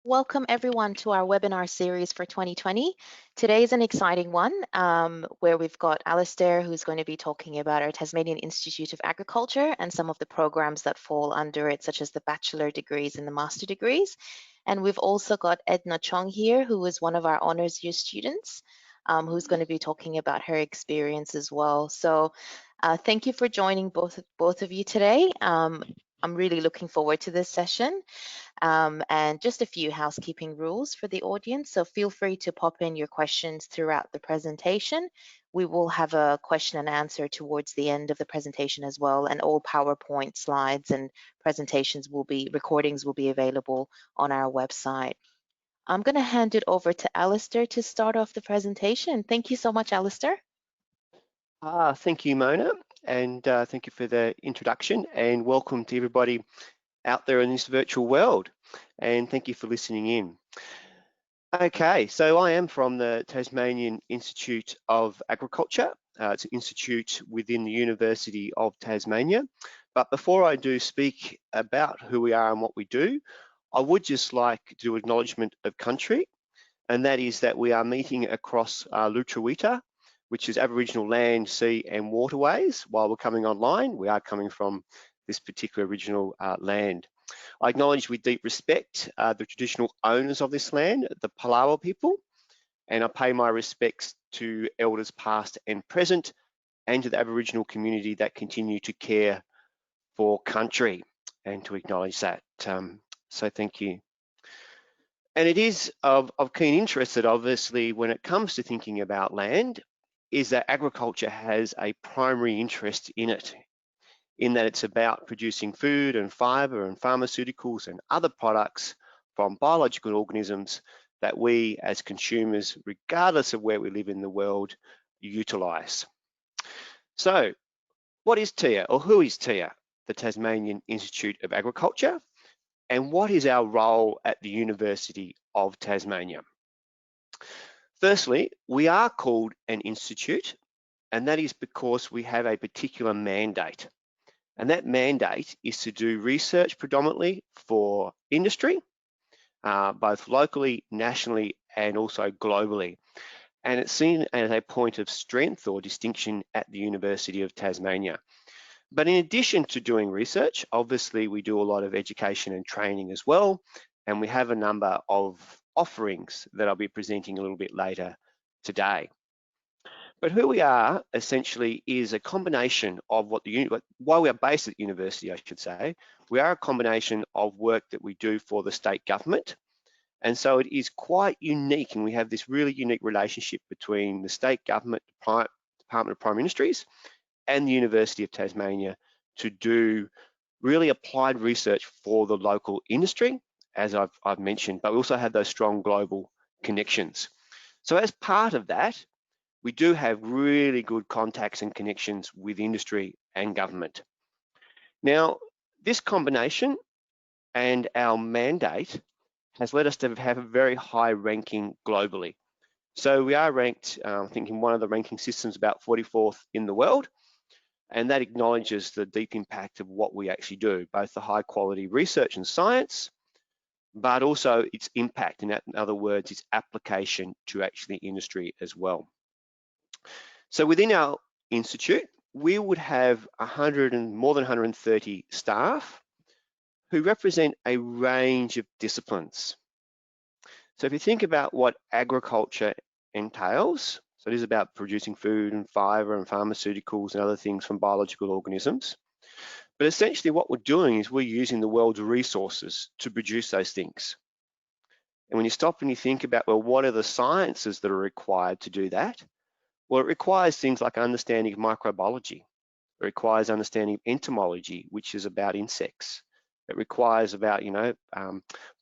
Welcome everyone to our webinar series for 2020. Today is an exciting one where we've got Alistair, who's going to be talking about our Tasmanian Institute of Agriculture and some of the programs that fall under it, such as the bachelor degrees and the master degrees. And we've also got Edna Chong here, who is one of our honours year students, who's going to be talking about her experience as well. So thank you for joining both of you today. I'm really looking forward to this session. And just a few housekeeping rules for the audience. So feel free to pop in your questions throughout the presentation. We will have a question and answer towards the end of the presentation as well. And all PowerPoint slides and recordings will be available on our website. I'm going to hand it over to Alistair to start off the presentation. Thank you so much, Alistair. Thank you, Mona, and thank you for the introduction, and welcome to everybody out there in this virtual world, and thank you for listening in. Okay, so I am from the Tasmanian Institute of Agriculture. It's an institute within the University of Tasmania. But before I do speak about who we are and what we do, I would just like to do acknowledgement of country, and that is that we are meeting across Lutruwita, which is Aboriginal land, sea and waterways. While we're coming online, we are coming from this particular original land. I acknowledge with deep respect the traditional owners of this land, the Palawa people, and I pay my respects to elders past and present and to the Aboriginal community that continue to care for country, and to acknowledge that. So thank you. And it is of keen interest that obviously when it comes to thinking about land, is that agriculture has a primary interest in it, in that it's about producing food and fibre and pharmaceuticals and other products from biological organisms that we as consumers, regardless of where we live in the world, utilise. So what is TIA, or who is TIA, the Tasmanian Institute of Agriculture, and what is our role at the University of Tasmania? Firstly, we are called an institute, and that is because we have a particular mandate. And that mandate is to do research predominantly for industry, both locally, nationally, and also globally. And it's seen as a point of strength or distinction at the University of Tasmania. But in addition to doing research, obviously we do a lot of education and training as well. And we have a number of offerings that I'll be presenting a little bit later today. But who we are essentially is a combination of why we are based at the university, I should say. We are a combination of work that we do for the state government. And so it is quite unique, and we have this really unique relationship between the state government, Department of Prime Ministries, and the University of Tasmania to do really applied research for the local industry, as I've mentioned, but we also have those strong global connections. So as part of that, we do have really good contacts and connections with industry and government. Now, this combination and our mandate has led us to have a very high ranking globally. So we are ranked, I think in one of the ranking systems, about 44th in the world, and that acknowledges the deep impact of what we actually do, both the high quality research and science, but also its impact, in other words, its application to actually industry as well. So within our institute, we would have more than 130 staff who represent a range of disciplines. So if you think about what agriculture entails, so it is about producing food and fibre and pharmaceuticals and other things from biological organisms. But essentially what we're doing is we're using the world's resources to produce those things. And when you stop and you think about, well, what are the sciences that are required to do that? Well, it requires things like understanding of microbiology. It requires understanding of entomology, which is about insects. It requires about,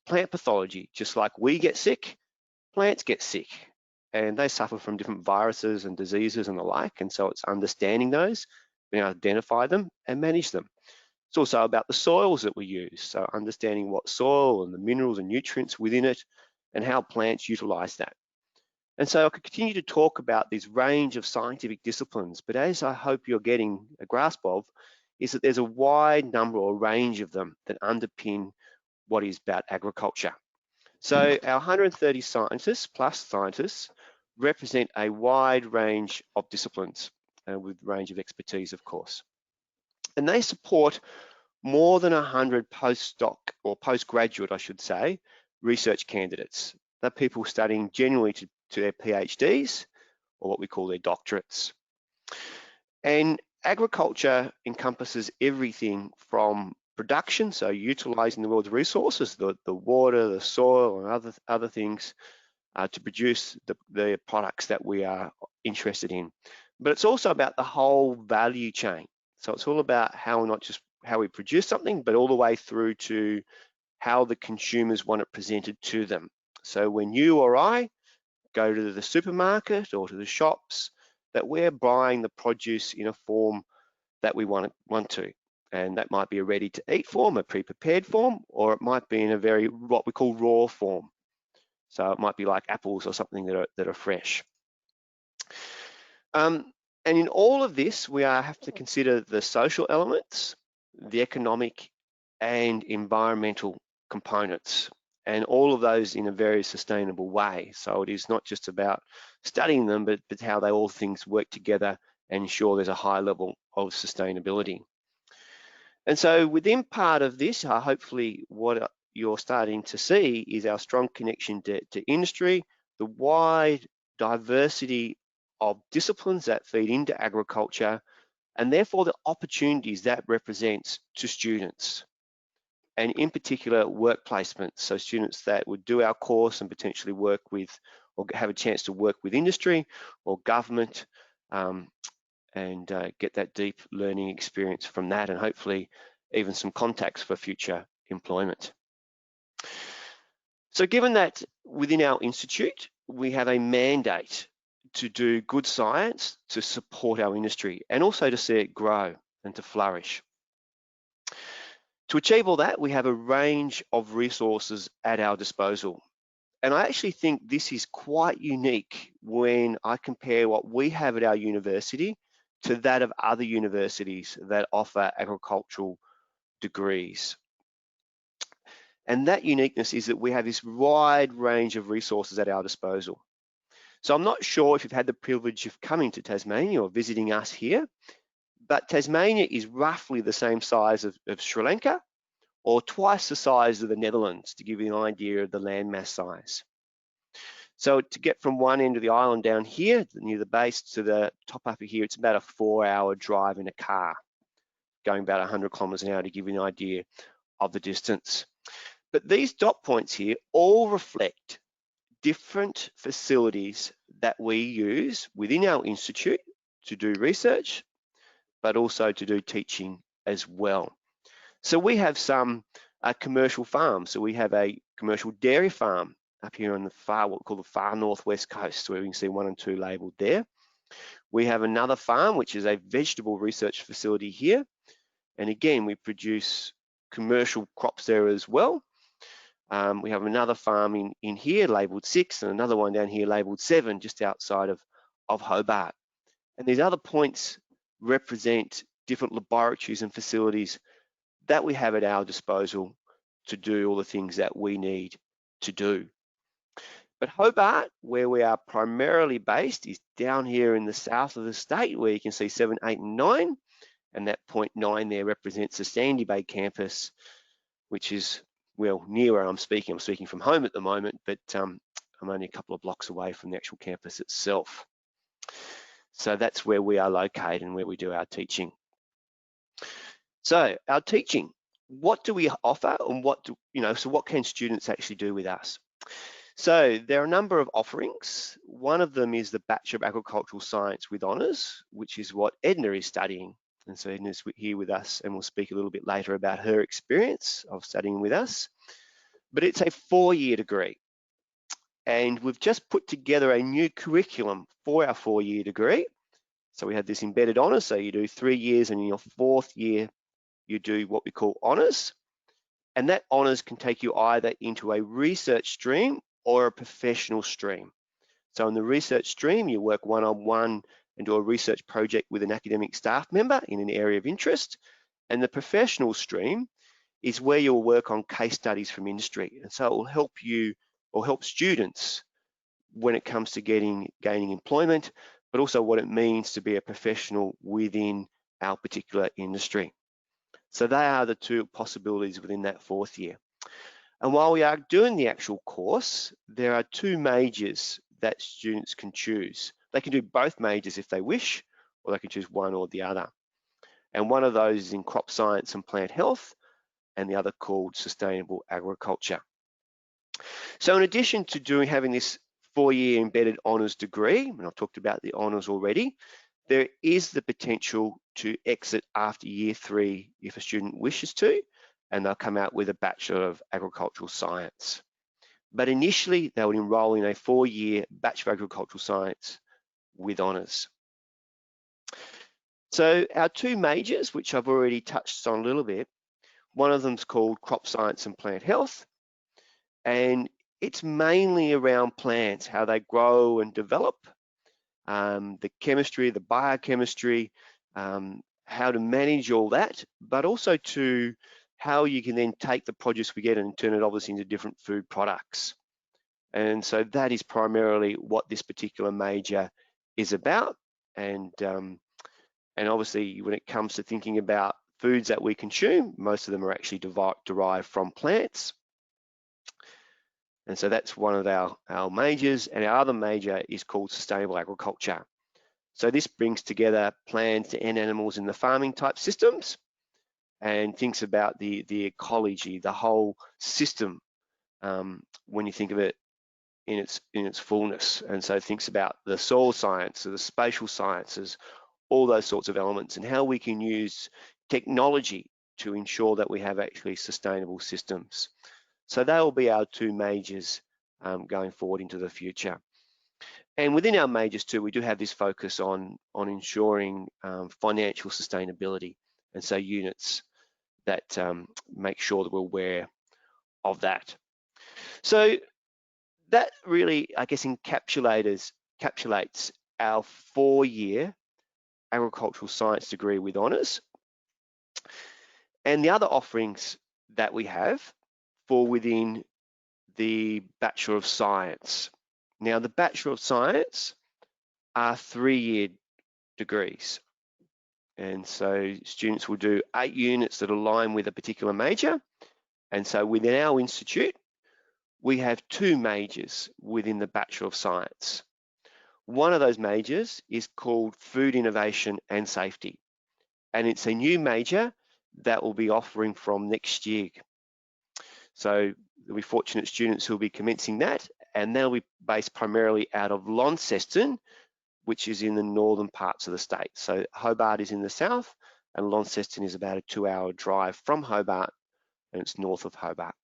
plant pathology. Just like we get sick, plants get sick, and they suffer from different viruses and diseases and the like. And so it's understanding those, being able to identify them and manage them. It's also about the soils that we use. So understanding what soil and the minerals and nutrients within it and how plants utilize that. And so I could continue to talk about this range of scientific disciplines, but as I hope you're getting a grasp of, is that there's a wide number or range of them that underpin what is about agriculture. So our 130 scientists, plus scientists, represent a wide range of disciplines with range of expertise, of course. And they support more than 100 postdoc or postgraduate, I should say, research candidates. They're people studying generally to their PhDs or what we call their doctorates. And agriculture encompasses everything from production, so utilising the world's resources, the water, the soil, and other things to produce the products that we are interested in. But it's also about the whole value chain. So it's all about how not just how we produce something, but all the way through to how the consumers want it presented to them. So when you or I go to the supermarket or to the shops, that we're buying the produce in a form that we want to. And that might be a ready-to-eat form, a pre-prepared form, or it might be in a very, what we call raw form. So it might be like apples or something that are fresh. And in all of this, we have to consider the social elements, the economic and environmental components, and all of those in a very sustainable way. So it is not just about studying them, but how they all things work together and ensure there's a high level of sustainability. And so within part of this, hopefully what you're starting to see is our strong connection to industry, the wide diversity of disciplines that feed into agriculture, and therefore the opportunities that represents to students, and in particular work placements. So students that would do our course and potentially work with or have a chance to work with industry or government and get that deep learning experience from that, and hopefully even some contacts for future employment. So given that within our institute, we have a mandate to do good science to support our industry and also to see it grow and to flourish. To achieve all that, we have a range of resources at our disposal. And I actually think this is quite unique when I compare what we have at our university to that of other universities that offer agricultural degrees. And that uniqueness is that we have this wide range of resources at our disposal. So I'm not sure if you've had the privilege of coming to Tasmania or visiting us here, but Tasmania is roughly the same size of Sri Lanka, or twice the size of the Netherlands, to give you an idea of the landmass size. So to get from one end of the island down here, near the base, to the top up here, it's about a 4-hour drive in a car, going about 100 kilometres an hour, to give you an idea of the distance. But these dot points here all reflect different facilities that we use within our institute to do research, but also to do teaching as well. So we have some commercial farms. So we have a commercial dairy farm up here on the far, what we call the far northwest coast, where we can see 1 and 2 labelled there. We have another farm, which is a vegetable research facility here. And again, we produce commercial crops there as well. We have another farm in here labelled 6 and another one down here labelled 7, just outside of Hobart. And these other points represent different laboratories and facilities that we have at our disposal to do all the things that we need to do. But Hobart, where we are primarily based, is down here in the south of the state, where you can see 7, 8, and 9. And that point 9 there represents the Sandy Bay campus, which is, well, near where I'm speaking. I'm speaking from home at the moment, but I'm only a couple of blocks away from the actual campus itself. So that's where we are located and where we do our teaching. So our teaching, what do we offer, and so what can students actually do with us? So there are a number of offerings. One of them is the Bachelor of Agricultural Science with Honours, which is what Edna is studying. And so Edna's here with us, and we'll speak a little bit later about her experience of studying with us. But it's a 4-year degree. And we've just put together a new curriculum for our 4-year degree. So we have this embedded honours, so you do 3 years, and in your 4th year, you do what we call honours. And that honours can take you either into a research stream or a professional stream. So in the research stream, you work one-on-one and do a research project with an academic staff member in an area of interest. And the professional stream is where you'll work on case studies from industry. And so it will help you or help students when it comes to gaining employment, but also what it means to be a professional within our particular industry. So they are the two possibilities within that 4th year. And while we are doing the actual course, there are 2 majors that students can choose. They can do both majors if they wish, or they can choose one or the other. And one of those is in crop science and plant health, and the other called sustainable agriculture. So in addition to having this 4-year embedded honours degree, and I've talked about the honours already, there is the potential to exit after year 3 if a student wishes to, and they'll come out with a Bachelor of Agricultural Science. But initially, they would enrol in a 4-year Bachelor of Agricultural Science with honours. So our 2 majors, which I've already touched on a little bit, one of them is called Crop Science and Plant Health, and it's mainly around plants, how they grow and develop, the chemistry, the biochemistry, how to manage all that, but also to how you can then take the produce we get and turn it obviously into different food products. And so that is primarily what this particular major is about. And obviously when it comes to thinking about foods that we consume, most of them are actually derived from plants. And so that's one of our majors, and our other major is called sustainable agriculture. So this brings together plants and animals in the farming type systems and thinks about the ecology, the whole system, when you think of it in its fullness. And so thinks about the soil science, the spatial sciences, all those sorts of elements, and how we can use technology to ensure that we have actually sustainable systems. So they will be our 2 majors going forward into the future. And within our majors too, we do have this focus on ensuring financial sustainability, and so units that make sure that we're aware of that. So that really, I guess, encapsulates our 4-year agricultural science degree with honours. And the other offerings that we have fall within the Bachelor of Science. Now, the Bachelor of Science are 3-year degrees. And so students will do 8 units that align with a particular major. And so within our institute, we have 2 majors within the Bachelor of Science. One of those majors is called Food Innovation and Safety. And it's a new major that will be offering from next year. So there'll be fortunate students who will be commencing that, and they'll be based primarily out of Launceston, which is in the northern parts of the state. So Hobart is in the south, and Launceston is about a 2-hour drive from Hobart, and it's north of Hobart.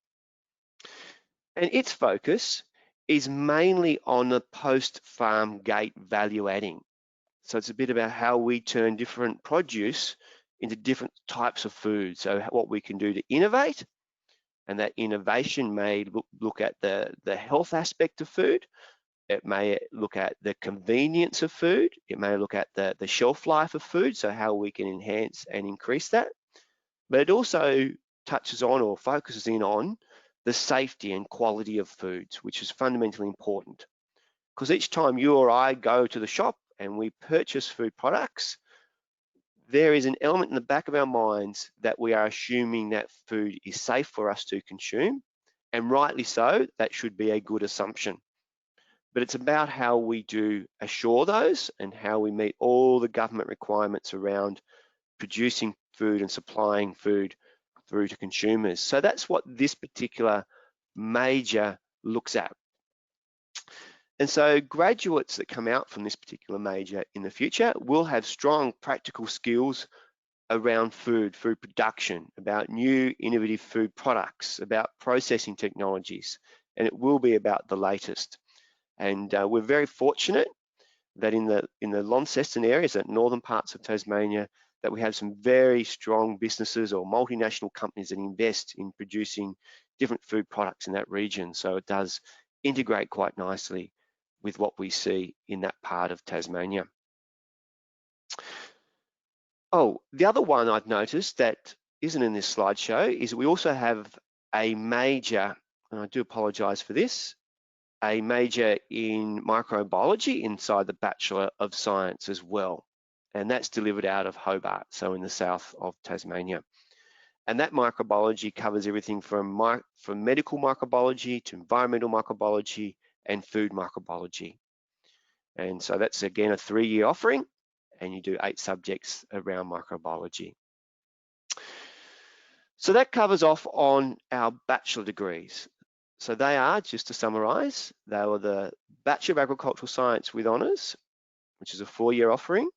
And its focus is mainly on the post-farm gate value adding. So it's a bit about how we turn different produce into different types of food. So what we can do to innovate, and that innovation may look at the health aspect of food. It may look at the convenience of food. It may look at the shelf life of food, so how we can enhance and increase that. But it also touches on or focuses in on the safety and quality of foods, which is fundamentally important. Because each time you or I go to the shop and we purchase food products, there is an element in the back of our minds that we are assuming that food is safe for us to consume, and rightly so, that should be a good assumption. But it's about how we do assure those and how we meet all the government requirements around producing food and supplying food through to consumers. So that's what this particular major looks at. And so graduates that come out from this particular major in the future will have strong practical skills around food production, about new innovative food products, about processing technologies, and it will be about the latest. And we're very fortunate that in the Launceston areas, that northern parts of Tasmania, that we have some very strong businesses or multinational companies that invest in producing different food products in that region. So it does integrate quite nicely with what we see in that part of Tasmania. Oh, the other one I've noticed that isn't in this slideshow is we also have a major, and I do apologise for this, a major in microbiology inside the Bachelor of Science as well. And that's delivered out of Hobart, so in the south of Tasmania. And that microbiology covers everything from medical microbiology to environmental microbiology and food microbiology. And so that's, again, a 3-year offering, and you do 8 subjects around microbiology. So that covers off on our bachelor degrees. So they are, just to summarise, they were the Bachelor of Agricultural Science with Honours, which is a 4-year offering,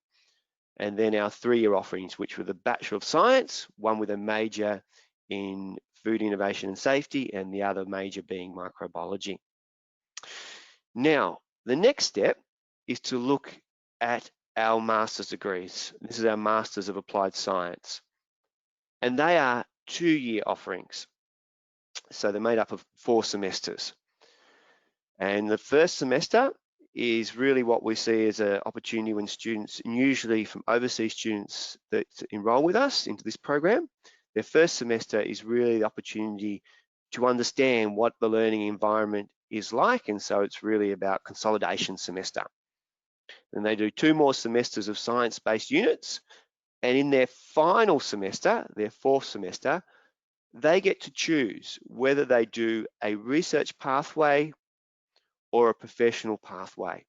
and then our 3-year offerings, which were the Bachelor of Science, one with a major in food innovation and safety, and the other major being microbiology. Now, the next step is to look at our master's degrees. This is our Masters of Applied Science, and they are 2-year offerings. So they're made up of 4 semesters. And the first semester is really what we see as an opportunity when students, and usually from overseas students that enroll with us into this program, their first semester is really the opportunity to understand what the learning environment is like. And so it's really about consolidation semester. And they do 2 more semesters of science-based units. And in their final semester, their 4th semester, they get to choose whether they do a research pathway or a professional pathway.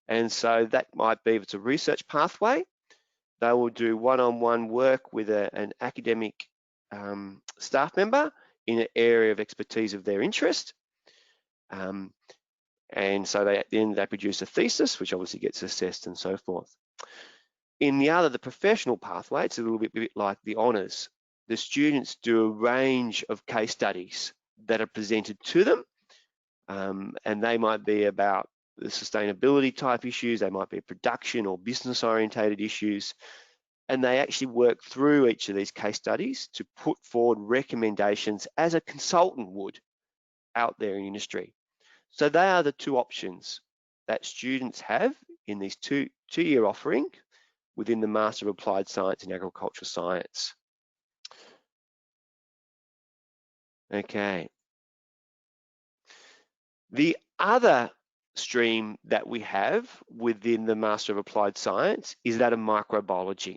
And so that might be, if it's a research pathway, they will do one-on-one work with an academic staff member in an area of expertise of their interest. And so they produce a thesis, which obviously gets assessed and so forth. In the professional pathway, it's a little bit like the honours. The students do a range of case studies that are presented to them, and they might be about the sustainability type issues, they might be production or business orientated issues, and they actually work through each of these case studies to put forward recommendations as a consultant would out there in industry. So they are the 2 options that students have in this two-year offering within the Master of Applied Science in Agricultural Science. Okay. The other stream that we have within the Master of Applied Science is that of microbiology.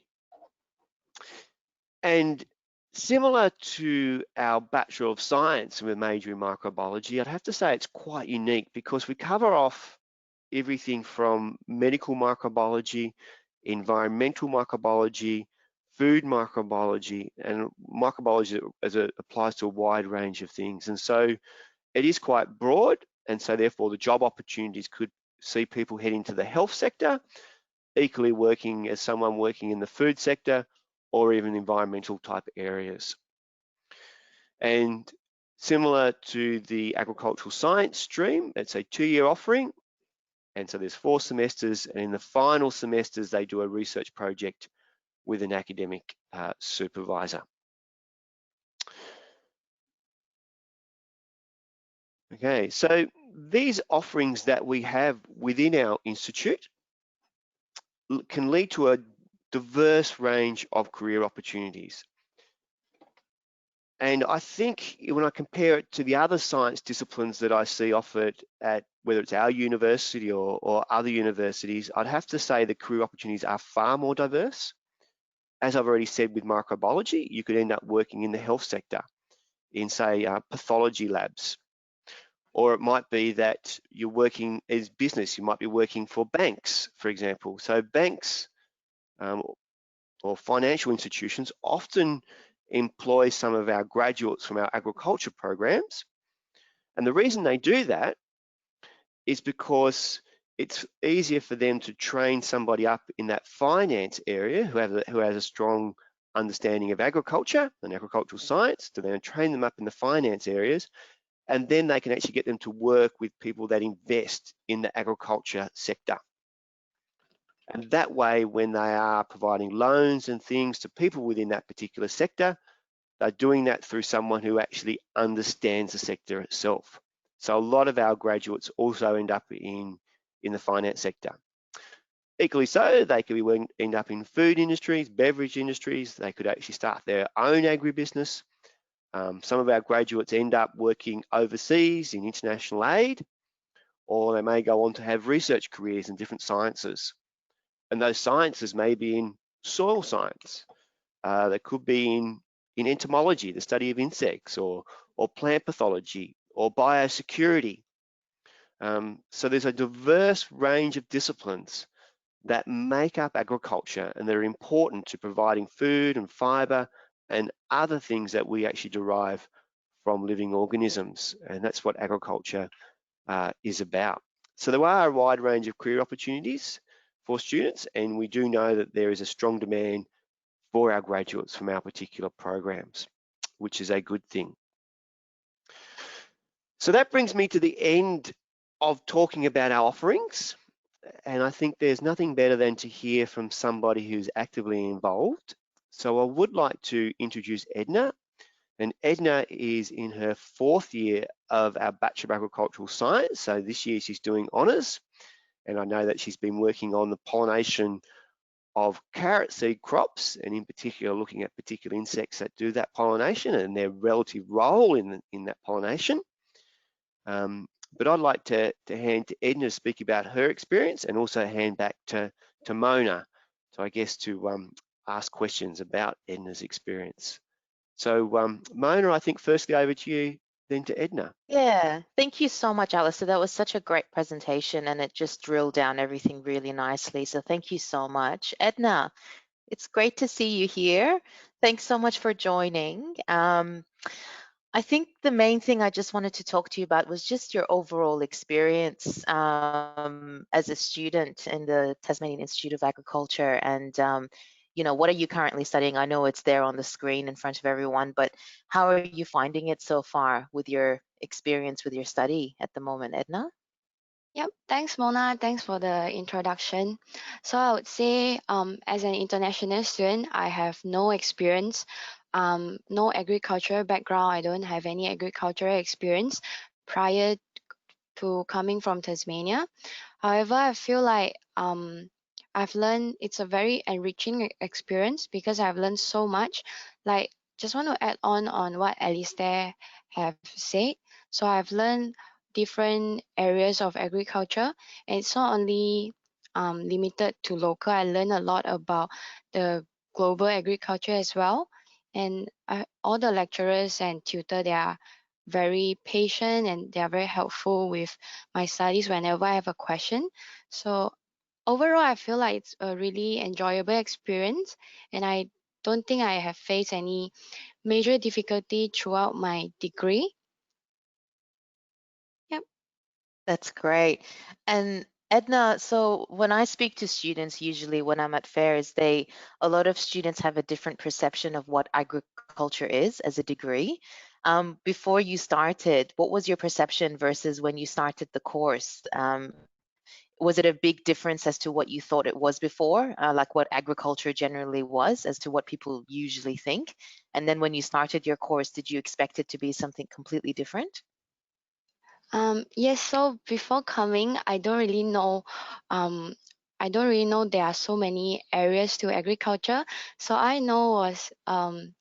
And similar to our Bachelor of Science with a major in microbiology, I'd have to say it's quite unique because we cover off everything from medical microbiology, environmental microbiology, food microbiology, and microbiology as it applies to a wide range of things. And so it is quite broad, and so therefore the job opportunities could see people head into the health sector, equally working as someone working in the food sector, or even environmental type areas. And similar to the agricultural science stream, it's a 2-year offering. And so there's 4 semesters, and in the final semesters, they do a research project with an academic supervisor. Okay, so these offerings that we have within our institute can lead to a diverse range of career opportunities. And I think when I compare it to the other science disciplines that I see offered at whether it's our university or other universities, I'd have to say the career opportunities are far more diverse. As I've already said with microbiology, you could end up working in the health sector in, say, pathology labs. Or it might be that you're working as business, you might be working for banks, for example. So banks or financial institutions often employ some of our graduates from our agriculture programs. And the reason they do that is because it's easier for them to train somebody up in that finance area who has a strong understanding of agriculture and agricultural science, to then train them up in the finance areas, and then they can actually get them to work with people that invest in the agriculture sector. And that way, when they are providing loans and things to people within that particular sector, they're doing that through someone who actually understands the sector itself. So a lot of our graduates also end up in the finance sector. Equally so, they could end up in food industries, beverage industries. They could actually start their own agribusiness. Some of our graduates end up working overseas in international aid. or they may go on to have research careers in different sciences. And those sciences may be in soil science. They could be in entomology, the study of insects, or plant pathology, or biosecurity. So there's a diverse range of disciplines that make up agriculture, and they're important to providing food and fiber and other things that we actually derive from living organisms. And that's what agriculture is about. So there are a wide range of career opportunities for students, and we do know that there is a strong demand for our graduates from our particular programs, which is a good thing. So that brings me to the end of talking about our offerings. And I think there's nothing better than to hear from somebody who's actively involved. So I would like to introduce Edna. And Edna is in her 4th year of our Bachelor of Agricultural Science. So this year she's doing honours. And I know that she's been working on the pollination of carrot seed crops, and in particular looking at particular insects that do that pollination and their relative role in that pollination. But I'd like to hand to Edna to speak about her experience, and also hand back to Mona, so I guess to ask questions about Edna's experience. So Mona, I think firstly over to you, then to Edna. Yeah, thank you so much, Alistair. That was such a great presentation and it just drilled down everything really nicely. So thank you so much. Edna, it's great to see you here. Thanks so much for joining. I think the main thing I just wanted to talk to you about was just your overall experience as a student in the Tasmanian Institute of Agriculture, and what are you currently studying? I know it's there on the screen in front of everyone, but how are you finding it so far with your experience with your study at the moment, Edna? Yep, thanks Mona. Thanks for the introduction. So I would say as an international student, I have no experience, no agricultural background. I don't have any agricultural experience prior to coming from Tasmania. However, I feel like I've learned it's a very enriching experience because I've learned so much. Like, just want to add on what Alistair have said. So I've learned different areas of agriculture, and it's not only limited to local. I learned a lot about the global agriculture as well. And all the lecturers and tutor, they are very patient and they are very helpful with my studies whenever I have a question. So overall, I feel like it's a really enjoyable experience, and I don't think I have faced any major difficulty throughout my degree. Yep. That's great. And Edna, so when I speak to students, usually when I'm at fairs, a lot of students have a different perception of what agriculture is as a degree. Before you started, what was your perception versus when you started the course? Was it a big difference as to what you thought it was before, like what agriculture generally was, as to what people usually think? And then when you started your course, did you expect it to be something completely different? Yes, so before coming, um, I don't really know there are so many areas to agriculture. So I know was the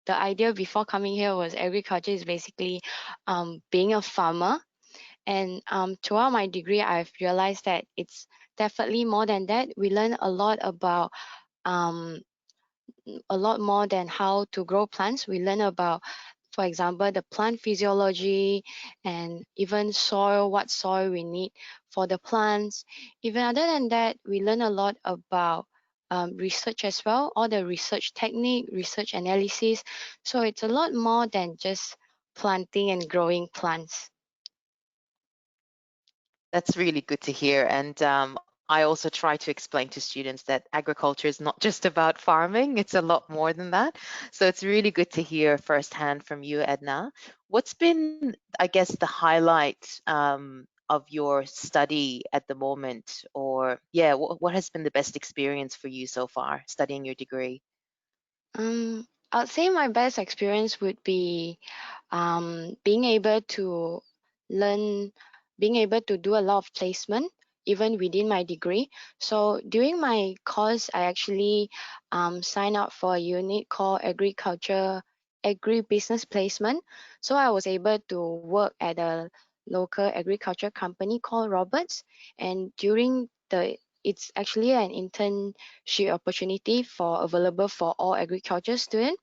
idea before coming here was agriculture is basically being a farmer. And throughout my degree, I've realized that it's definitely more than that. We learn um, a lot more than how to grow plants. We learn about, for example, the plant physiology and even soil, what soil we need for the plants. Even other than that, we learn a lot about research as well, all the research technique, research analysis. So it's a lot more than just planting and growing plants. That's really good to hear. And I also try to explain to students that agriculture is not just about farming, it's a lot more than that. So it's really good to hear firsthand from you, Edna. What's been, I guess, the highlight of your study at the moment? Or, yeah, what has been the best experience for you so far studying your degree? I'd say my best experience would be being able to learn, being able to do a lot of placement even within my degree. So during my course, I actually signed up for a unit called agribusiness placement. So I was able to work at a local agriculture company called Roberts, and it's actually an internship opportunity for available for all agriculture students.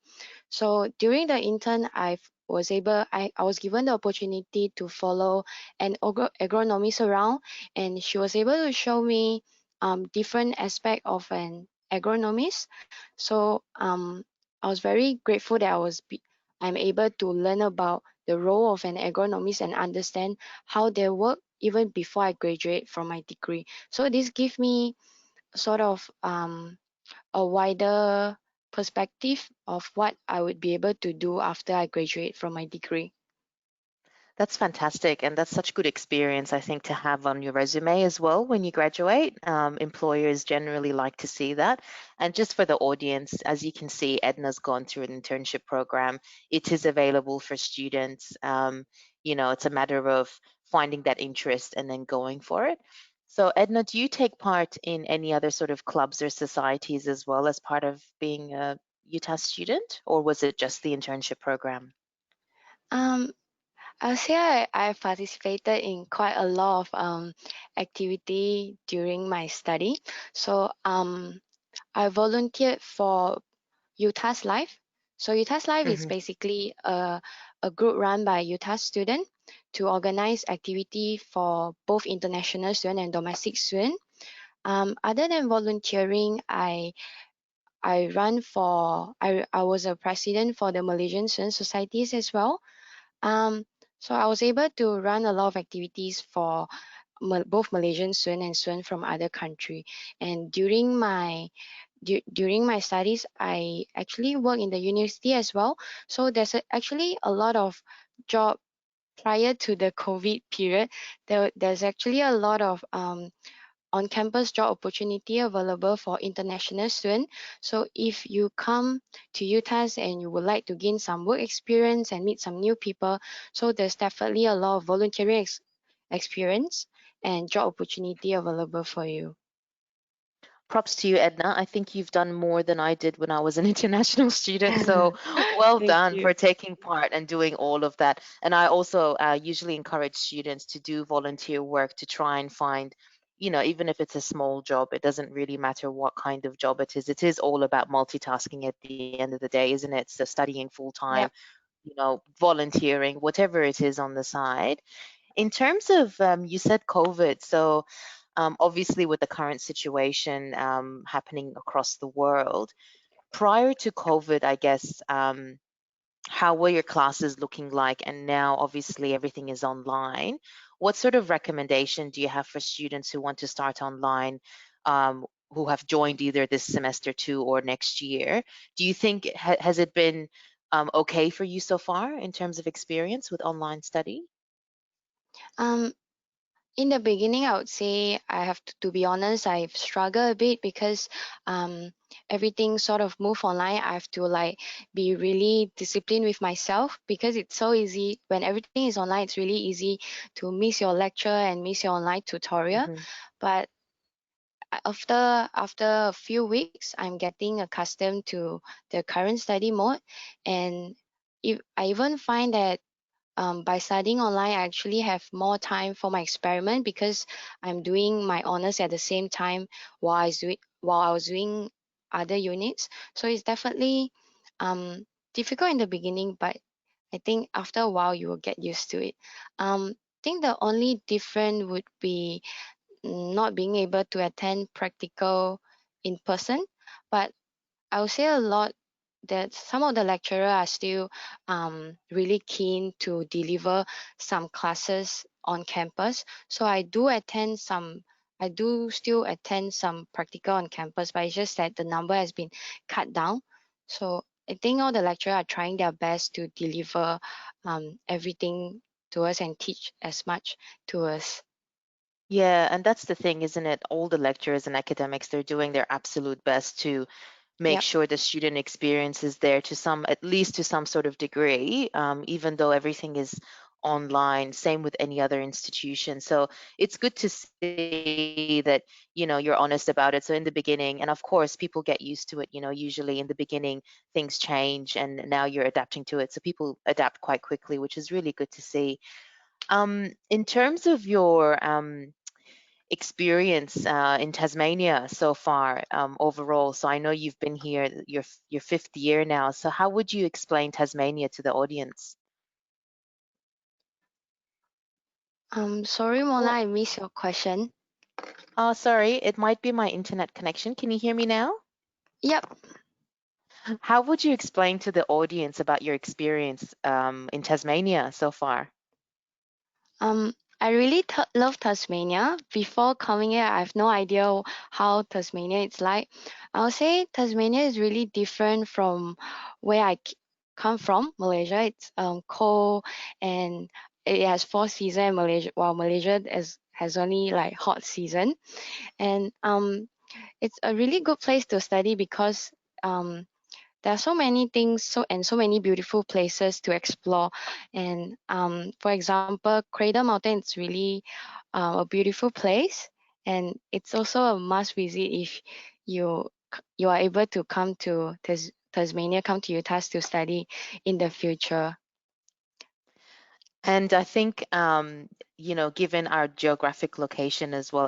So during the intern, I was given the opportunity to follow an agronomist around, and she was able to show me different aspect of an agronomist. So I was very grateful that I'm able to learn about the role of an agronomist and understand how they work even before I graduate from my degree. So this gives me sort of a wider perspective of what I would be able to do after I graduate from my degree. That's fantastic, and that's such good experience, I think, to have on your resume as well when you graduate. Employers generally like to see that. And just for the audience, as you can see, Edna's gone through an internship program. It is available for students. It's a matter of finding that interest and then going for it. So, Edna, do you take part in any other sort of clubs or societies as well as part of being a UTAS student, or was it just the internship program? Um, I'll say I participated in quite a lot of activity during my study. So I volunteered for UTAS Life. So UTAS Life is Hmm. basically a group run by UTAS student to organize activity for both international student and domestic student. Other than volunteering, I was a president for the Malaysian Student Societies as well. Um, so I was able to run a lot of activities for both Malaysian students and students from other country. And during my studies, I actually work in the university as well. So actually a lot of job prior to the COVID period. There's actually a lot of on-campus job opportunity available for international students. So if you come to UTAS and you would like to gain some work experience and meet some new people, so there's definitely a lot of volunteering experience and job opportunity available for you. Props to you, Edna. I think you've done more than I did when I was an international student. So well Thank done you. for taking part and doing all of that. And I also usually encourage students to do volunteer work to try and find, even if it's a small job, it doesn't really matter what kind of job it is. It is all about multitasking at the end of the day, isn't it? So studying full time, Yep. volunteering, whatever it is on the side. In terms of, you said COVID, so obviously with the current situation happening across the world, prior to COVID, I guess, how were your classes looking like? And now obviously everything is online. What sort of recommendation do you have for students who want to start online, who have joined either this semester too or next year? Do you think, has it been okay for you so far in terms of experience with online study? Um, in the beginning, I would say I have to be honest, I've struggled a bit because um, everything sort of move online. I have to like be really disciplined with myself because it's so easy when everything is online. It's really easy to miss your lecture and miss your online tutorial. Hmm. But after a few weeks, I'm getting accustomed to the current study mode, and if I even find that by studying online, I actually have more time for my experiment because I'm doing my honors at the same time while I was doing other units. So it's definitely difficult in the beginning, but I think after a while you will get used to it. I think the only difference would be not being able to attend practical in person, but I would say a lot that some of the lecturer are still really keen to deliver some classes on campus. So I do still attend some practical on campus, but it's just that the number has been cut down. So I think all the lecturers are trying their best to deliver everything to us and teach as much to us. Yeah, and that's the thing, isn't it? All the lecturers and academics, they're doing their absolute best to make Yep. sure the student experience is there to some, at least to some sort of degree, even though everything is online, same with any other institution. So it's good to see that, you're honest about it. So in the beginning, and of course, people get used to it, usually in the beginning, things change and now you're adapting to it. So people adapt quite quickly, which is really good to see. In terms of your experience in Tasmania so far, overall, so I know you've been here your fifth year now. So how would you explain Tasmania to the audience? Sorry, Mona, Oh, I missed your question. oh, sorry, it might be my internet connection. Can you hear me now? Yep. How would you explain to the audience about your experience in Tasmania so far? I really love Tasmania. Before coming here, I have no idea how Tasmania is like. I'll say Tasmania is really different from where come from, Malaysia. It's cold and it has four seasons in Malaysia, while Malaysia has only like hot season. And it's a really good place to study because um there are so many things so many beautiful places to explore, and for example, Cradle Mountain is really a beautiful place, and it's also a must visit if you are able to come to Tasmania, come to UTAS to study in the future. And I think, given our geographic location as well,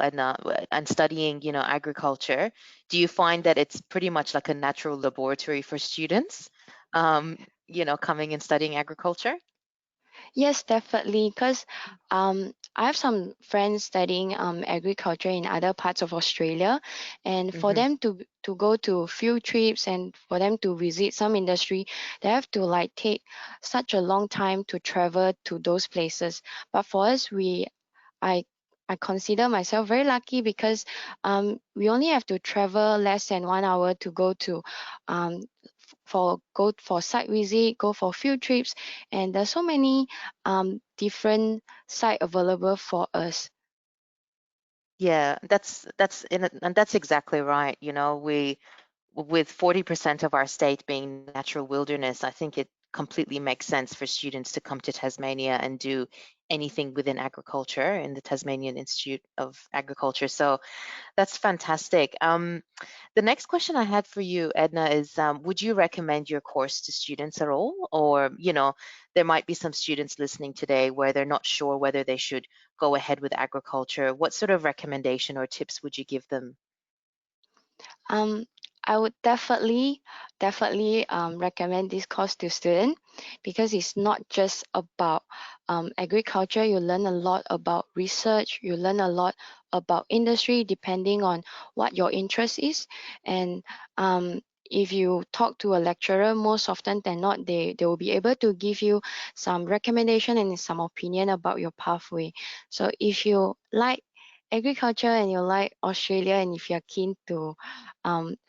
and studying, agriculture, do you find that it's pretty much like a natural laboratory for students, coming and studying agriculture? Yes, definitely. Because I have some friends studying agriculture in other parts of Australia, and for Hmm. them to go to field trips and for them to visit some industry, they have to like take such a long time to travel to those places. But for us, I I consider myself very lucky because we only have to travel less than 1 hour to go to um, go for site visit, go for field trips, and there's so many different site available for us. Yeah, and that's exactly right. We with 40% of our state being natural wilderness, I think it completely makes sense for students to come to Tasmania and do anything within agriculture in the Tasmanian Institute of Agriculture. So that's fantastic. The next question I had for you, Edna, is would you recommend your course to students at all? Or, there might be some students listening today where they're not sure whether they should go ahead with agriculture. What sort of recommendation or tips would you give them? Um, I would definitely recommend this course to students because it's not just about agriculture. You learn a lot about research. You learn a lot about industry, depending on what your interest is. And if you talk to a lecturer, most often than not, they will be able to give you some recommendation and some opinion about your pathway. So if you like agriculture and you like Australia, and if you're keen to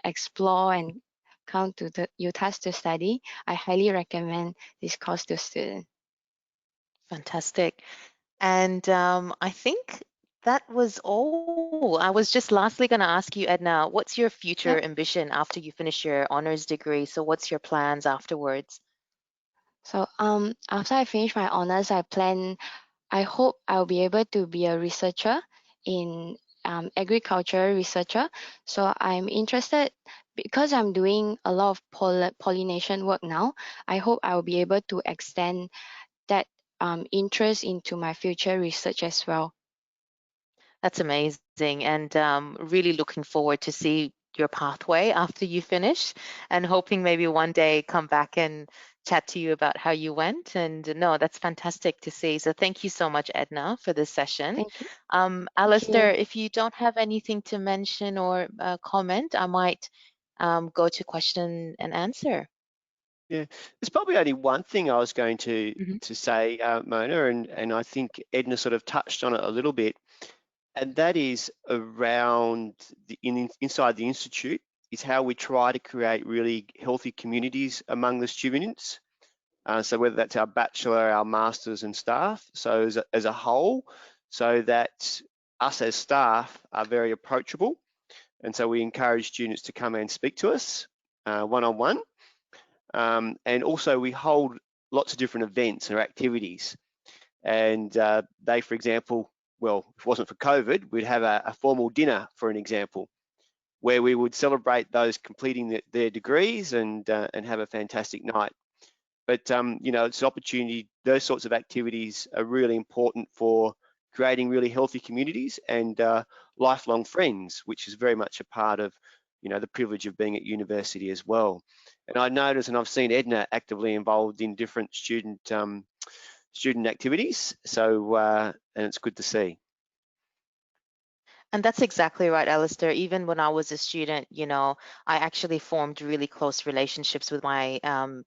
explore and come to the UTAS to study, I highly recommend this course to students. Fantastic. And I think that was all. I was just lastly going to ask you, Edna, what's your future Yep. ambition after you finish your honors degree? So what's your plans afterwards? So after I finish my honors, I hope I'll be able to be a researcher in agriculture researcher. So I'm interested because I'm doing a lot of pollination work now. I hope I'll be able to extend that interest into my future research as well. That's amazing, and really looking forward to see your pathway after you finish, and hoping maybe one day come back and chat to you about how you went. And no, that's fantastic to see. So thank you so much, Edna, for this session. Thank you. Thank Alistair, you. if you don't have anything to mention or comment, I might go to question and answer. Yeah, there's probably only one thing I was going to Mhm. say, Mona, and I think Edna sort of touched on it a little bit, and that is around inside the institute is how we try to create really healthy communities among the students. So whether that's our bachelor, our masters, and staff, so as a whole, so that us as staff are very approachable, and so we encourage students to come and speak to us one-on-one. And also we hold lots of different events or activities. And they, for example, well, if it wasn't for COVID, we'd have a formal dinner, for an example, where we would celebrate those completing their degrees and have a fantastic night. But you know, it's an opportunity. Those sorts of activities are really important for creating really healthy communities and lifelong friends, which is very much a part of, you know, the privilege of being at university as well. And I noticed, and I've seen Edna actively involved in different student activities. So and it's good to see. And that's exactly right, Alistair. Even when I was a student, you know, I actually formed really close relationships with my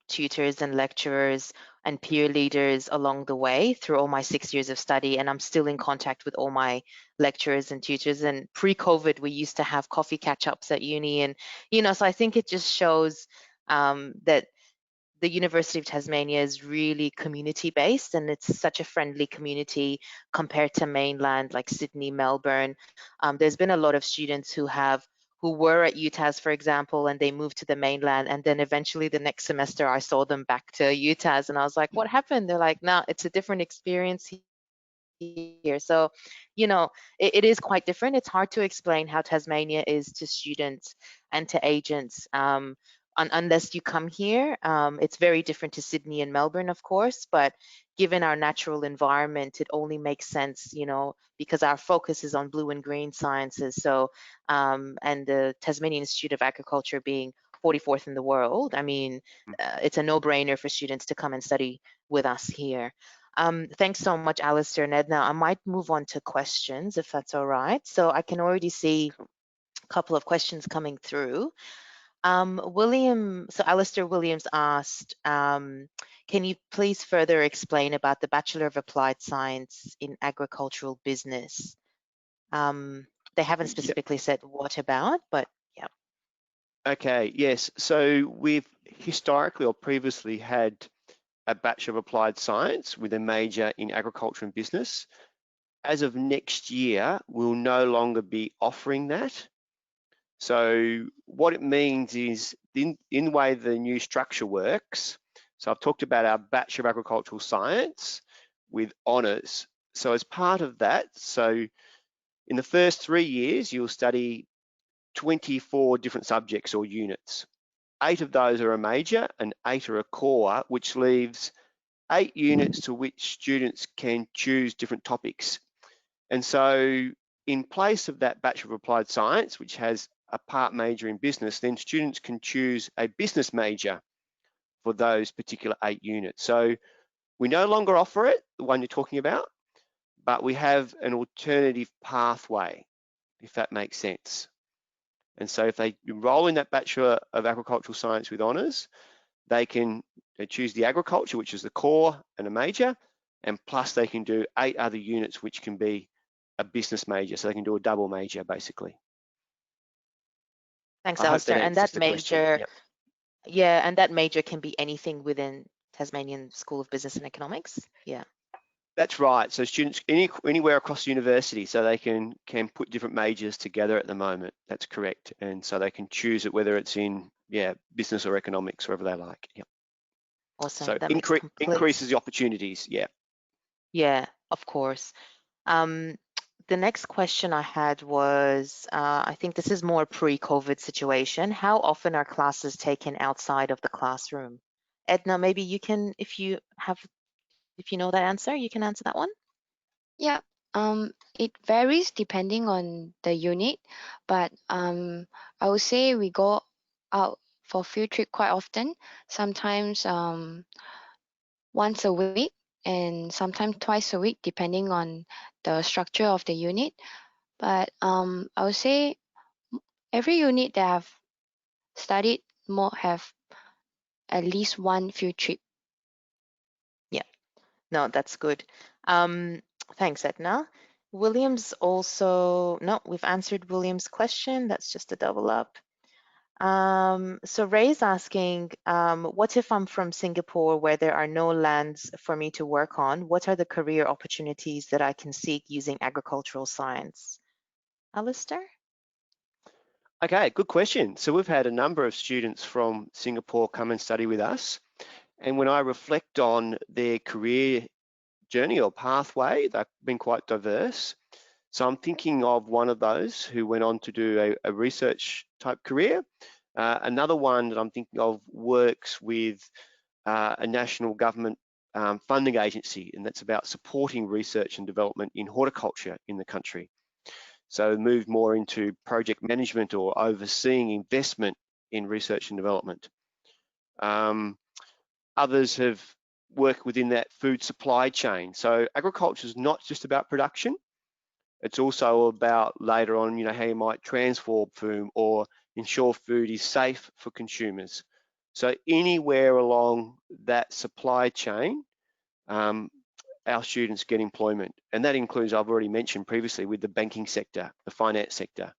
tutors and lecturers and peer leaders along the way through all my 6 years of study. And I'm still in contact with all my lecturers and tutors. And pre-COVID, we used to have coffee catch-ups at uni. And, you know, so I think it just shows that the University of Tasmania is really community-based, and it's such a friendly community compared to mainland like Sydney, Melbourne. There's been a lot of students who were at UTAS, for example, and they moved to the mainland, and then eventually the next semester I saw them back to UTAS, and I was like, "What happened?" They're like, "No, it's a different experience here." So, you know, it is quite different. It's hard to explain how Tasmania is to students and to agents unless you come here. It's very different to Sydney and Melbourne, of course, but given our natural environment, it only makes sense, you know, because our focus is on blue and green sciences. So, and the Tasmanian Institute of Agriculture being 44th in the world, I mean, it's a no-brainer for students to come and study with us here. Thanks so much, Alistair and Edna. I might move on to questions if that's all right. So I can already see a couple of questions coming through. So Alistair Williams asked, can you please further explain about the Bachelor of Applied Science in Agricultural Business? They haven't specifically said what about, but yeah. Okay, yes. So we've historically or previously had a Bachelor of Applied Science with a major in agriculture and business. As of next year, we'll no longer be offering that. So what it means is in the way the new structure works, so I've talked about our Bachelor of Agricultural Science with honours. So as part of that, so in the first 3 years, you'll study 24 different subjects or units. 8 of those are a major and 8 are a core, which leaves 8 units to which students can choose different topics. And so in place of that Bachelor of Applied Science, which has a part major in business, then students can choose a business major for those particular 8 units. So we no longer offer it, the one you're talking about, but we have an alternative pathway, if that makes sense. And so if they enroll in that Bachelor of Agricultural Science with honours, they can choose the agriculture, which is the core and a major, and plus they can do 8 other units, which can be a business major. So they can do a double major, basically. Thanks, I hope that Alistair. And answers that the question. major, Yep. yeah, and that major can be anything within Tasmanian School of Business and Economics. Yeah. That's right. So students anywhere across the university, so they can put different majors together at the moment. That's correct. And so they can choose it whether it's in business or economics, wherever they like. Yep. Awesome. So That makes complete. increases the opportunities. Yeah. Yeah, of course. The next question I had was, I think this is more pre-COVID situation. How often are classes taken outside of the classroom? Edna, maybe you can, if you know that answer, you can answer that one. Yeah, it varies depending on the unit, but I would say we go out for field trip quite often, sometimes once a week and sometimes twice a week, depending on the structure of the unit. But I would say every unit that I've studied more have at least one field trip. Yeah, no, that's good. Thanks, Edna. Williams also, no, we've answered Williams' question. That's just a double up. So Ray's asking, what if I'm from Singapore where there are no lands for me to work on? What are the career opportunities that I can seek using agricultural science? Alistair? Okay, good question. So we've had a number of students from Singapore come and study with us. And when I reflect on their career journey or pathway, they've been quite diverse. So I'm thinking of one of those who went on to do a research type career. Another one that I'm thinking of works with a national government funding agency, and that's about supporting research and development in horticulture in the country. So move more into project management or overseeing investment in research and development. Others have worked within that food supply chain. So agriculture is not just about production. It's also about later on, how you might transform food or ensure food is safe for consumers. So anywhere along that supply chain, our students get employment. And that includes, I've already mentioned previously, with the banking sector, the finance sector,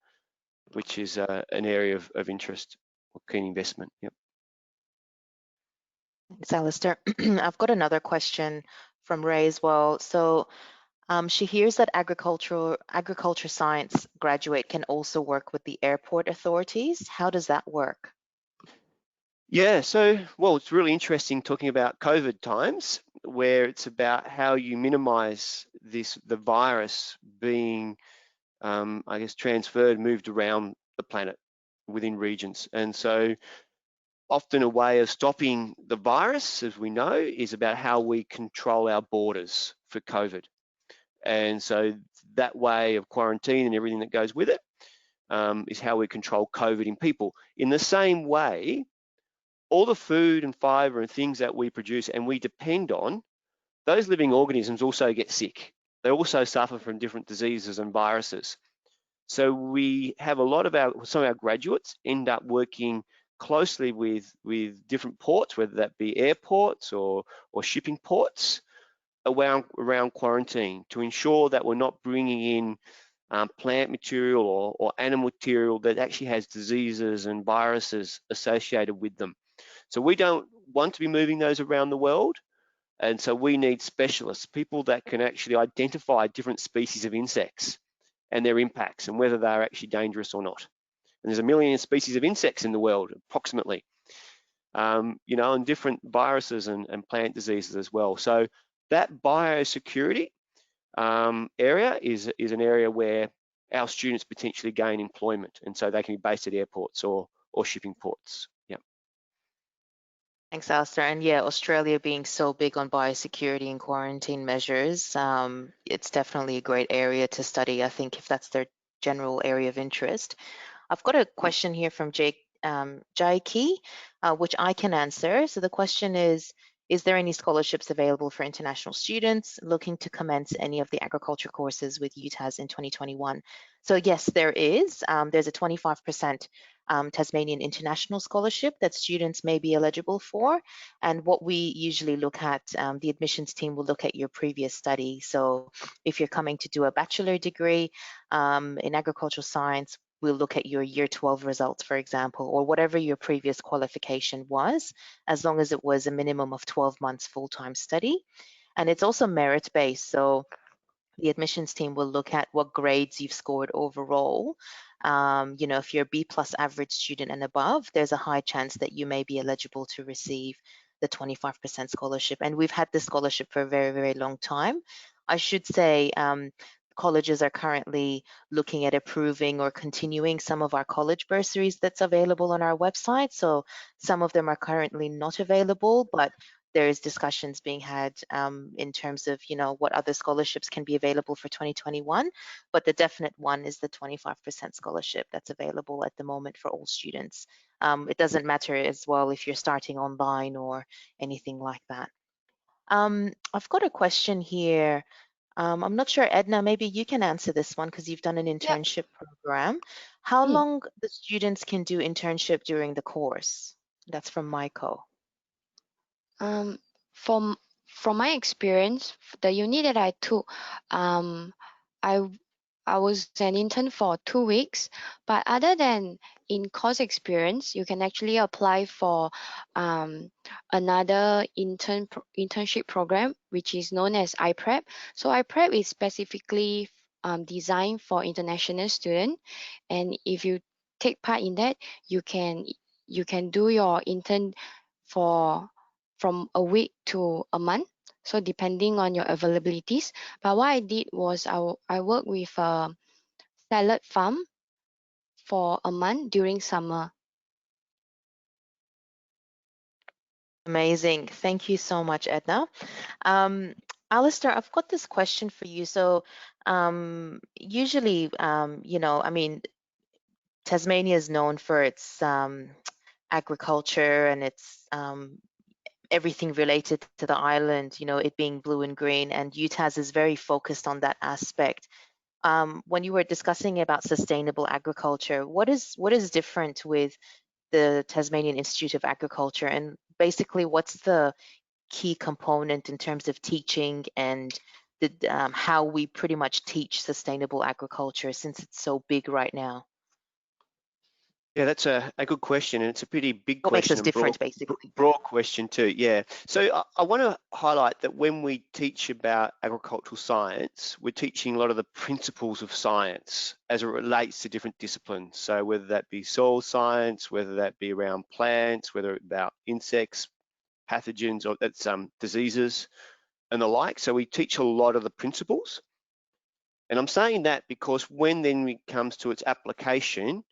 which is an area of interest or keen investment. Yep. Thanks, Alistair. I've got another question from Ray as well. So she hears that agriculture science graduate can also work with the airport authorities. How does that work? Yeah, so, well, it's really interesting talking about COVID times, where it's about how you minimize the virus being, I guess, transferred, moved around the planet within regions. And so often a way of stopping the virus, as we know, is about how we control our borders for COVID. And so that way of quarantine and everything that goes with it is how we control COVID in people. In the same way, all the food and fiber and things that we produce and we depend on, those living organisms also get sick. They also suffer from different diseases and viruses. So we have some of our graduates end up working closely with different ports, whether that be airports or shipping ports around quarantine, to ensure that we're not bringing in plant material or animal material that actually has diseases and viruses associated with them. So we don't want to be moving those around the world. And so we need specialists, people that can actually identify different species of insects and their impacts and whether they're actually dangerous or not. And there's 1 million species of insects in the world, approximately, and different viruses and plant diseases as well. So that biosecurity area is an area where our students potentially gain employment, and so they can be based at airports or shipping ports. Yeah. Thanks, Alistair. And yeah, Australia being so big on biosecurity and quarantine measures, it's definitely a great area to study, I think, if that's their general area of interest. I've got a question here from Jake Jaiki, which I can answer. So the question is there any scholarships available for international students looking to commence any of the agriculture courses with UTAS in 2021? So yes, there is. There's a 25% Tasmanian International Scholarship that students may be eligible for. And what we usually look at, the admissions team will look at your previous study. So if you're coming to do a bachelor degree in agricultural science, we'll look at your year 12 results, for example, or whatever your previous qualification was, as long as it was a minimum of 12 months full-time study. And it's also merit-based. So the admissions team will look at what grades you've scored overall. If you're a B+ average student and above, there's a high chance that you may be eligible to receive the 25% scholarship. And we've had this scholarship for a very, very long time. I should say colleges are currently looking at approving or continuing some of our college bursaries that's available on our website. So some of them are currently not available, but there's discussions being had in terms of, what other scholarships can be available for 2021. But the definite one is the 25% scholarship that's available at the moment for all students. It doesn't matter as well if you're starting online or anything like that. I've got a question here. I'm not sure, Edna, maybe you can answer this one because you've done an Yeah. internship program. How Mm. long the students can do internship during the course? That's from Michael. From my experience, the uni that I took, I was an intern for 2 weeks. But other than in-course experience, you can actually apply for another internship program, which is known as iPrep. So iPrep is specifically designed for international students, and if you take part in that, you can do your intern from a week to a month, so depending on your availabilities. But what I did was I worked with a salad farm for a month during summer. Amazing. Thank you so much, Edna. Alistair, I've got this question for you. So, usually, I mean, Tasmania is known for its agriculture and its everything related to the island, it being blue and green, and UTAS is very focused on that aspect. When you were discussing about sustainable agriculture, what is different with the Tasmanian Institute of Agriculture, and basically what's the key component in terms of teaching and how we pretty much teach sustainable agriculture since it's so big right now? Yeah, that's a good question, and it's a pretty big What makes us question and different, basically? broad question too. Yeah. So I want to highlight that when we teach about agricultural science, we're teaching a lot of the principles of science as it relates to different disciplines. So whether that be soil science, whether that be around plants, whether about insects, pathogens, or that's diseases and the like. So we teach a lot of the principles. And I'm saying that because when then it comes to its application,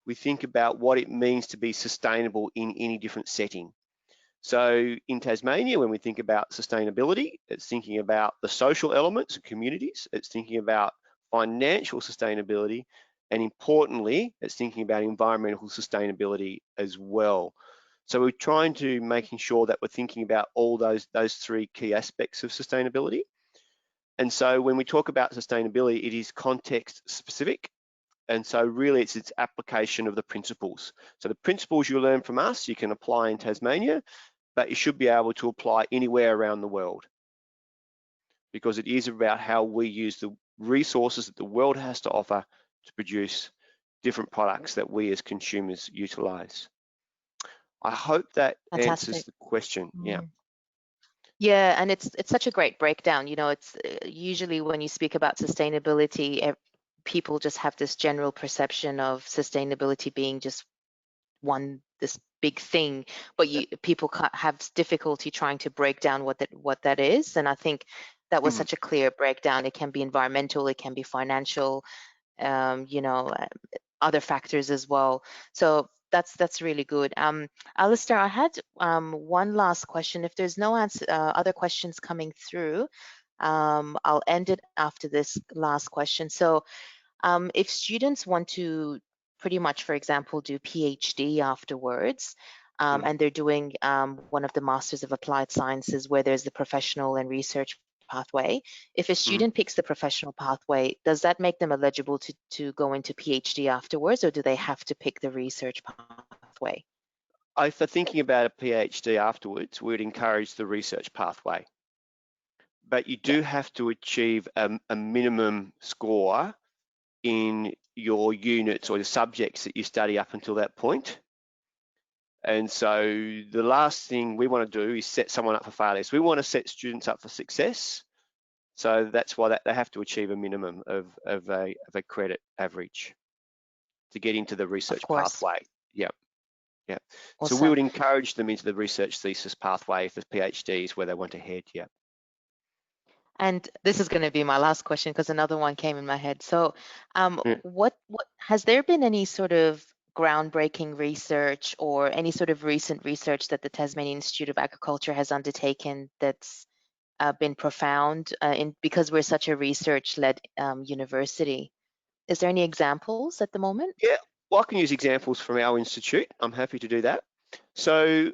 we think about what it means to be sustainable in any different setting. So in Tasmania, when we think about sustainability, it's thinking about the social elements of communities, it's thinking about financial sustainability, and importantly, it's thinking about environmental sustainability as well. So we're trying to making sure that we're thinking about all those three key aspects of sustainability. And so when we talk about sustainability, it is context specific. And so really it's its application of the principles. So the principles you learn from us, you can apply in Tasmania, but you should be able to apply anywhere around the world, because it is about how we use the resources that the world has to offer to produce different products that we as consumers utilize. I hope that answers Fantastic. the question. Yeah. Mm. Yeah, and it's such a great breakdown. It's usually when you speak about sustainability, people just have this general perception of sustainability being just this big thing, but people have difficulty trying to break down what that is. And I think that was Mm. such a clear breakdown. It can be environmental, it can be financial, um, you know, uh, other factors as well. So that's really good. Alistair, I had one last question. If there's no other questions coming through, I'll end it after this last question. So if students want to pretty much, for example, do PhD afterwards, Mm. and they're doing one of the Masters of Applied Sciences where there's the professional and research pathway, if a Mm. student picks the professional pathway, does that make them eligible to go into PhD afterwards, or do they have to pick the research pathway? If they're thinking about a PhD afterwards, we'd encourage the research pathway. But you Yeah, do have to achieve a minimum score in your units or the subjects that you study up until that point. And so the last thing we want to do is set someone up for failure. So we want to set students up for success. So that's why they have to achieve a minimum of a credit average to get into the of research course. pathway. Yep, yep. So we Awesome. would encourage them into the research thesis pathway if the PhD is where they want to head. Yeah. And this is going to be my last question because another one came in my head. So, Mm. what has there been any sort of groundbreaking research or any sort of recent research that the Tasmanian Institute of Agriculture has undertaken that's been profound in because we're such a research-led university? Is there any examples at the moment? Yeah, well, I can use examples from our institute. I'm happy to do that. So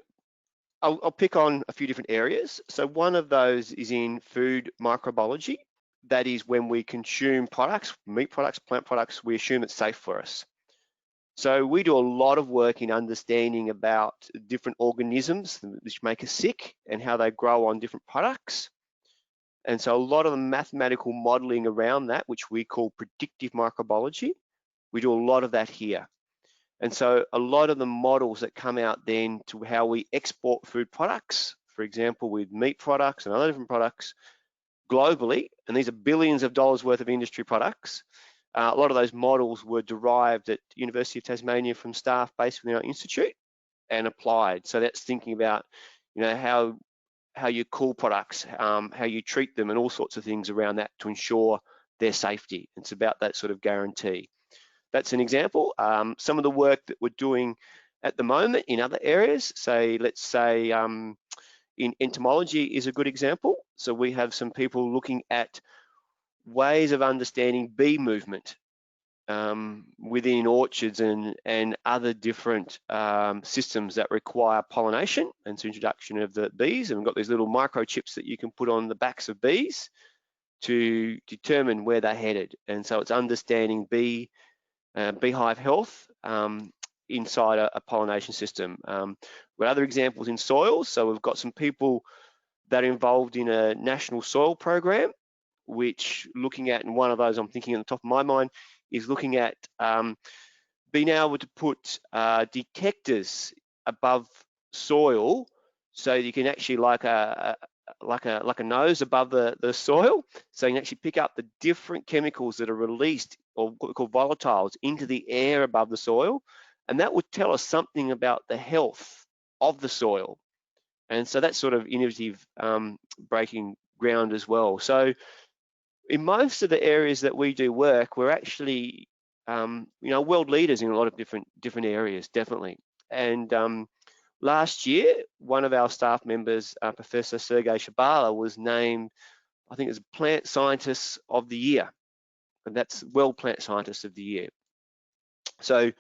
I'll pick on a few different areas. So one of those is in food microbiology. That is when we consume products, meat products, plant products, we assume it's safe for us. So we do a lot of work in understanding about different organisms which make us sick and how they grow on different products. And so a lot of the mathematical modeling around that, which we call predictive microbiology, we do a lot of that here. And so a lot of the models that come out then to how we export food products, for example, with meat products and other different products globally, and these are billions of dollars worth of industry products, a lot of those models were derived at University of Tasmania from staff based within our institute and applied. So that's thinking about, how you cool products, how you treat them, and all sorts of things around that to ensure their safety. It's about that sort of guarantee. That's an example. Some of the work that we're doing at the moment in other areas. So let's say in entomology is a good example. So we have some people looking at ways of understanding bee movement within orchards and other different systems that require pollination, and so introduction of the bees. And we've got these little microchips that you can put on the backs of bees to determine where they're headed. And so it's understanding beehive health inside a pollination system. We've got other examples in soils. So we've got some people that are involved in a national soil program, which looking at, and one of those I'm thinking on the top of my mind, is looking at being able to put detectors above soil, so you can actually like a nose above the soil, so you can actually pick up the different chemicals that are released, or what we call volatiles, into the air above the soil, and that would tell us something about the health of the soil. And so that's sort of innovative breaking ground as well. So in most of the areas that we do work, we're actually world leaders in a lot of different areas, definitely. And last year, one of our staff members, Professor Sergei Shabala, was named, I think it was Plant Scientist of the Year, and that's World Plant Scientist of the Year. So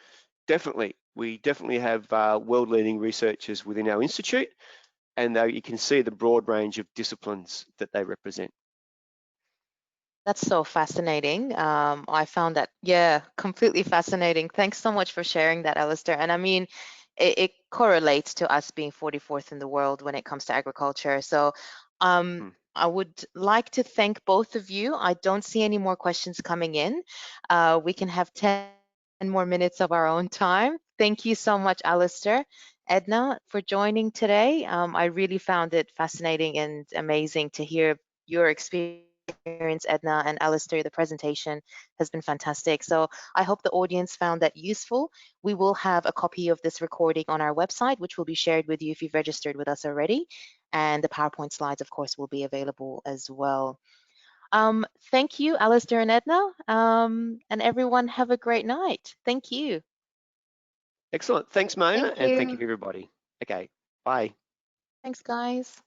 definitely, we definitely have world-leading researchers within our institute, and you can see the broad range of disciplines that they represent. That's so fascinating. I found that, yeah, completely fascinating. Thanks so much for sharing that, Alistair. And I mean, it correlates to us being 44th in the world when it comes to agriculture. So I would like to thank both of you. I don't see any more questions coming in. We can have 10 more minutes of our own time. Thank you so much, Alistair. Edna, for joining today. I really found it fascinating and amazing to hear your experience, Edna, and Alistair. The presentation has been fantastic. So I hope the audience found that useful. We will have a copy of this recording on our website, which will be shared with you if you've registered with us already. And the PowerPoint slides, of course, will be available as well. Thank you, Alistair and Edna. And everyone have a great night. Thank you. Excellent. Thanks, Mona, Thank and thank you, you. everybody. Okay, bye. Thanks, guys.